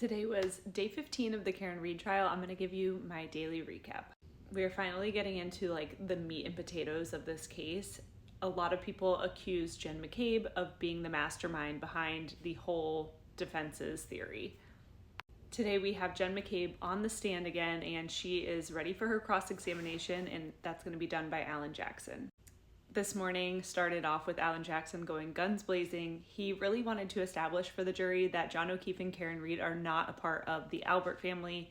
Today was day 15 of the Karen Read trial. I'm going to give you my daily recap. We are finally getting into the meat and potatoes of this case. A lot of people accuse Jen McCabe of being the mastermind behind the whole defense's theory. Today we have Jen McCabe on the stand again, and she is ready for her cross-examination, and that's going to be done by Alan Jackson. This morning started off with Alan Jackson going guns blazing. He really wanted to establish for the jury that John O'Keefe and Karen Read are not a part of the Albert family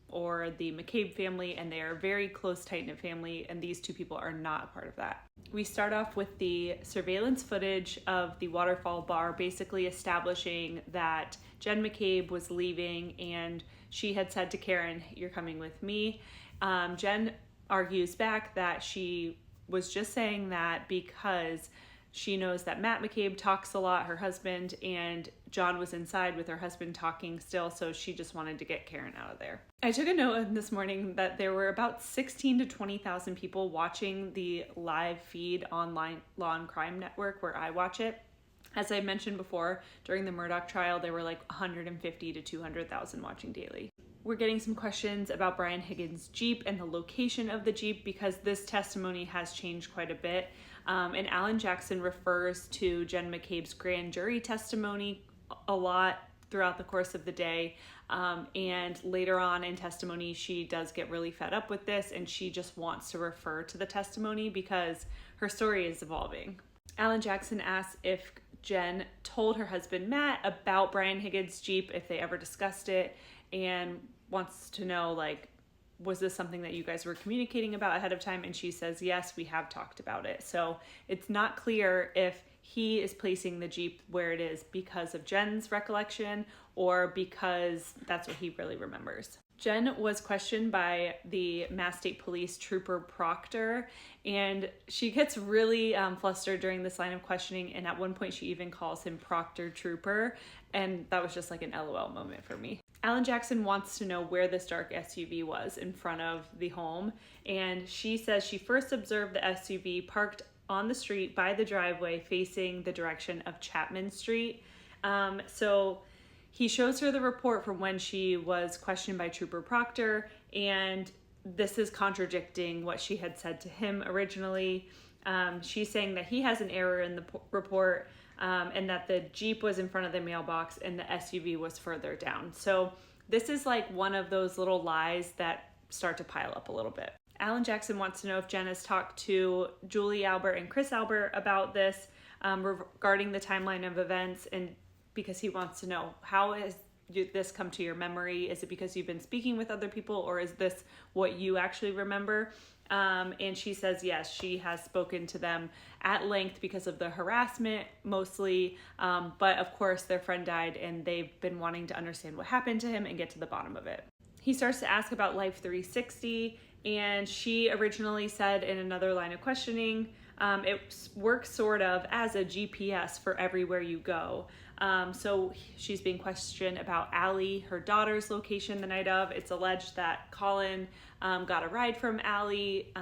or the McCabe family, and they are a very close, tight-knit family, and these two people are not a part of that. We start off with the surveillance footage of the Waterfall Bar, basically establishing that Jen McCabe was leaving, and she had said to Karen, "You're coming with me." Jen argues back that she was just saying that because she knows that Matt McCabe talks a lot, her husband, and John was inside with her husband talking still, so she just wanted to get Karen out of there. I took a note this morning that there were about 16 to 20,000 people watching the live feed online Law and Crime Network where I watch it. As I mentioned before, during the Murdaugh trial, there were 150 to 200,000 watching daily. We're getting some questions about Brian Higgins' Jeep and the location of the Jeep because this testimony has changed quite a bit. And Alan Jackson refers to Jen McCabe's grand jury testimony a lot throughout the course of the day. And later on in testimony, she does get really fed up with this, and she just wants to refer to the testimony because her story is evolving. Alan Jackson asks if Jen told her husband Matt about Brian Higgins' Jeep, if they ever discussed it, and wants to know, was this something that you guys were communicating about ahead of time? And she says, yes, we have talked about it. So it's not clear if he is placing the Jeep where it is because of Jen's recollection or because that's what he really remembers. Jen was questioned by the Mass State Police Trooper Proctor, and she gets really flustered during this line of questioning, and at one point she even calls him Proctor Trooper, and that was just an LOL moment for me. Alan Jackson wants to know where this dark SUV was in front of the home, and she says she first observed the SUV parked on the street by the driveway facing the direction of Chapman Street. So he shows her the report from when she was questioned by Trooper Proctor, and this is contradicting what she had said to him originally. She's saying that he has an error in the report, and that the Jeep was in front of the mailbox and the SUV was further down. So this is one of those little lies that start to pile up a little bit. Alan Jackson wants to know if Jen has talked to Julie Albert and Chris Albert about this regarding the timeline of events, and because he wants to know, how has this come to your memory? Is it because you've been speaking with other people, or is this what you actually remember? And she says, yes, she has spoken to them at length because of the harassment mostly. But of course, their friend died, and they've been wanting to understand what happened to him and get to the bottom of it. He starts to ask about Life 360, and she originally said in another line of questioning, it works sort of as a GPS for everywhere you go. So she's being questioned about Allie, her daughter's location the night of. It's alleged that Colin got a ride from Allie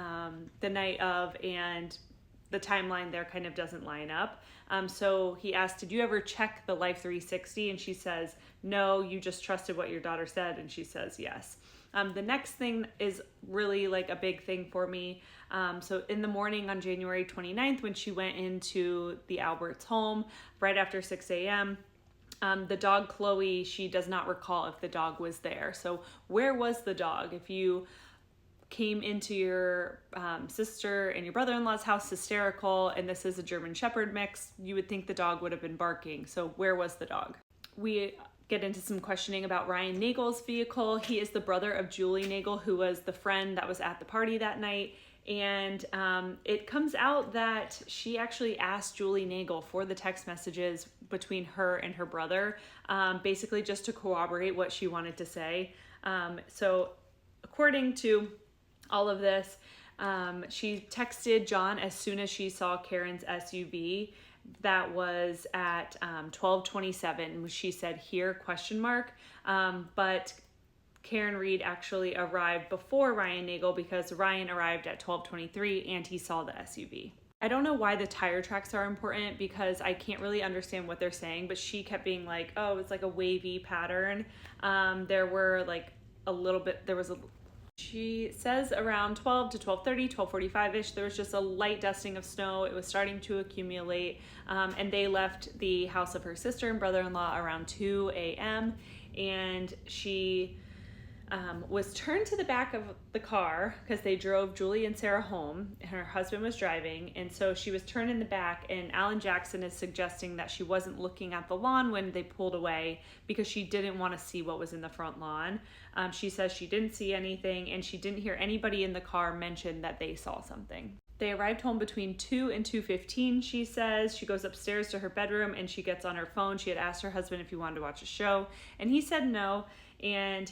the night of, and the timeline there kind of doesn't line up. So he asked, did you ever check the Life 360? And she says, no, you just trusted what your daughter said. And she says, yes. The next thing is really a big thing for me. So in the morning on January 29th, when she went into the Alberts' home right after 6 a.m., the dog Chloe, she does not recall if the dog was there. So where was the dog? If you came into your sister and your brother-in-law's house hysterical, and this is a German Shepherd mix, you would think the dog would have been barking. So where was the dog? We get into some questioning about Ryan Nagel's vehicle. He is the brother of Julie Nagel, who was the friend that was at the party that night. And it comes out that she actually asked Julie Nagel for the text messages between her and her brother, basically just to corroborate what she wanted to say. So according to all of this, she texted John as soon as she saw Karen's SUV. That was at 12:27. She said, here, ? But Karen Read actually arrived before Ryan Nagel because Ryan arrived at 12:23 and he saw the SUV. I don't know why the tire tracks are important because I can't really understand what they're saying, but she kept being like, oh, it's like a wavy pattern. There were like a little bit, she says around 12 to 12:30, 12:45-ish, there was just a light dusting of snow. It was starting to accumulate, and they left the house of her sister and brother-in-law around 2 a.m., and she was turned to the back of the car because they drove Julie and Sarah home and her husband was driving, and so she was turned in the back, and Alan Jackson is suggesting that she wasn't looking at the lawn when they pulled away because she didn't want to see what was in the front lawn. She says she didn't see anything and she didn't hear anybody in the car mention that they saw something. They arrived home between 2 and 2:15, she says. She goes upstairs to her bedroom and she gets on her phone. She had asked her husband if he wanted to watch a show and he said no. And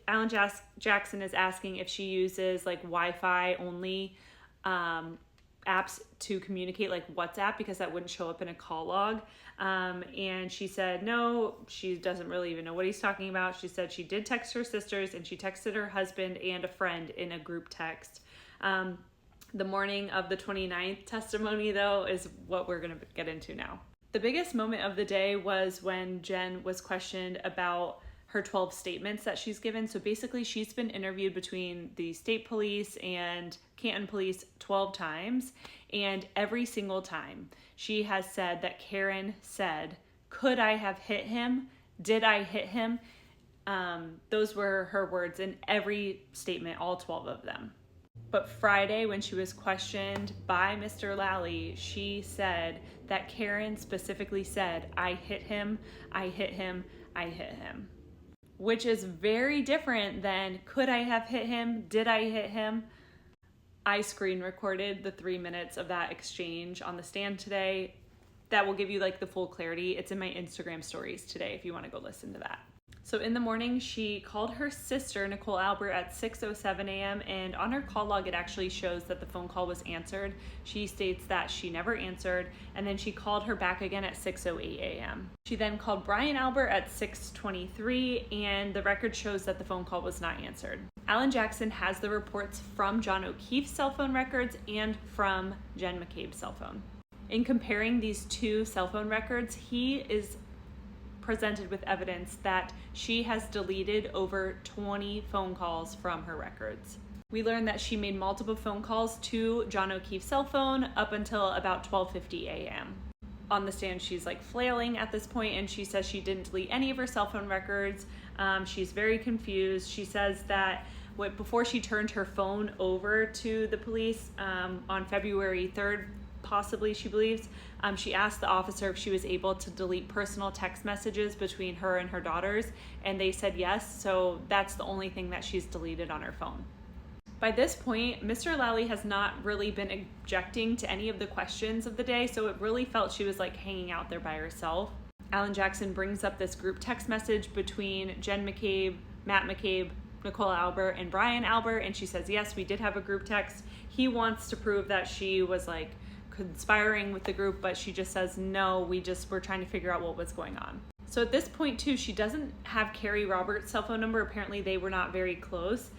Alan Jackson is asking if she uses like Wi-Fi only apps to communicate, like WhatsApp, because that wouldn't show up in a call log. And she said no, she doesn't really even know what he's talking about. She said she did text her sisters and she texted her husband and a friend in a group text. The morning of the 29th testimony, though, is what we're going to get into now. The biggest moment of the day was when Jen was questioned about her 12 statements that she's given. So basically she's been interviewed between the state police and Canton police 12 times, and every single time she has said that Karen said, "Could I have hit him? Did I hit him?" Those were her words in every statement, all 12 of them. But Friday, when she was questioned by Mr. Lally, she said that Karen specifically said, "I hit him, I hit him, I hit him." Which is very different than, "Could I have hit him? Did I hit him?" I screen recorded the 3 minutes of that exchange on the stand today. That will give you like the full clarity. It's in my Instagram stories today if you want to go listen to that. So in the morning, she called her sister, Nicole Albert, at 6:07 a.m. and on her call log, it actually shows that the phone call was answered. She states that she never answered, and then she called her back again at 6:08 a.m. She then called Brian Albert at 6:23, and the record shows that the phone call was not answered. Alan Jackson has the reports from John O'Keefe's cell phone records and from Jen McCabe's cell phone. In comparing these two cell phone records, he is presented with evidence that she has deleted over 20 phone calls from her records. We learned that she made multiple phone calls to John O'Keefe's cell phone up until about 12:50 a.m. On the stand, she's like flailing at this point, and she says she didn't delete any of her cell phone records. She's very confused. She says that before she turned her phone over to the police on February 3rd, possibly, she believes, she asked the officer if she was able to delete personal text messages between her and her daughters, and they said yes, so that's the only thing that she's deleted on her phone. By this point, Mr. Lally has not really been objecting to any of the questions of the day, so it really felt she was like hanging out there by herself. Alan Jackson brings up this group text message between Jen McCabe, Matt McCabe, Nicole Albert, and Brian Albert, and she says, yes, we did have a group text. He wants to prove that she was like conspiring with the group, but she just says, no, we're trying to figure out what was going on. So at this point too, she doesn't have Carrie Roberts' cell phone number. Apparently they were not very close.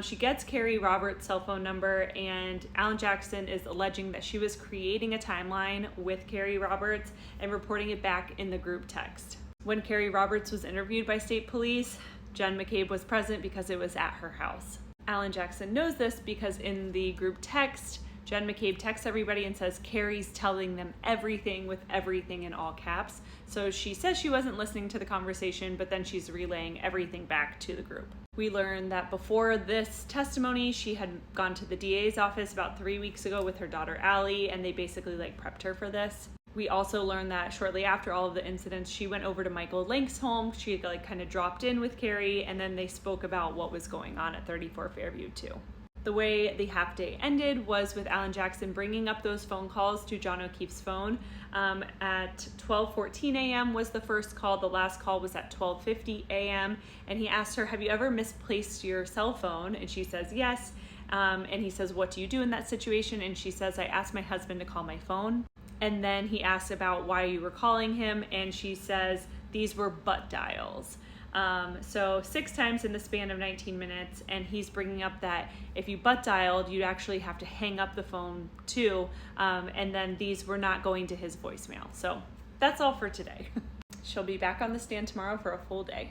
She gets Carrie Roberts' cell phone number, and Alan Jackson is alleging that she was creating a timeline with Carrie Roberts and reporting it back in the group text. When Carrie Roberts was interviewed by state police, Jen McCabe was present because it was at her house. Alan Jackson knows this because in the group text, Jen McCabe texts everybody and says Carrie's telling them everything with everything in all caps. So she says she wasn't listening to the conversation, but then she's relaying everything back to the group. We learned that before this testimony, she had gone to the DA's office about 3 weeks ago with her daughter Allie, and they basically like prepped her for this. We also learned that shortly after all of the incidents, she went over to Michael Link's home. She like kind of dropped in with Carrie, and then they spoke about what was going on at 34 Fairview too. The way the half day ended was with Alan Jackson bringing up those phone calls to John O'Keefe's phone. At 12:14 a.m. was the first call. The last call was at 12:50 a.m. And he asked her, have you ever misplaced your cell phone? And she says, yes. And he says, what do you do in that situation? And she says, I asked my husband to call my phone. And then he asks about why you were calling him. And she says, these were butt dials. So 6 times in the span of 19 minutes, and he's bringing up that if you butt dialed, you'd actually have to hang up the phone too, and then these were not going to his voicemail. So that's all for today. She'll be back on the stand tomorrow for a full day.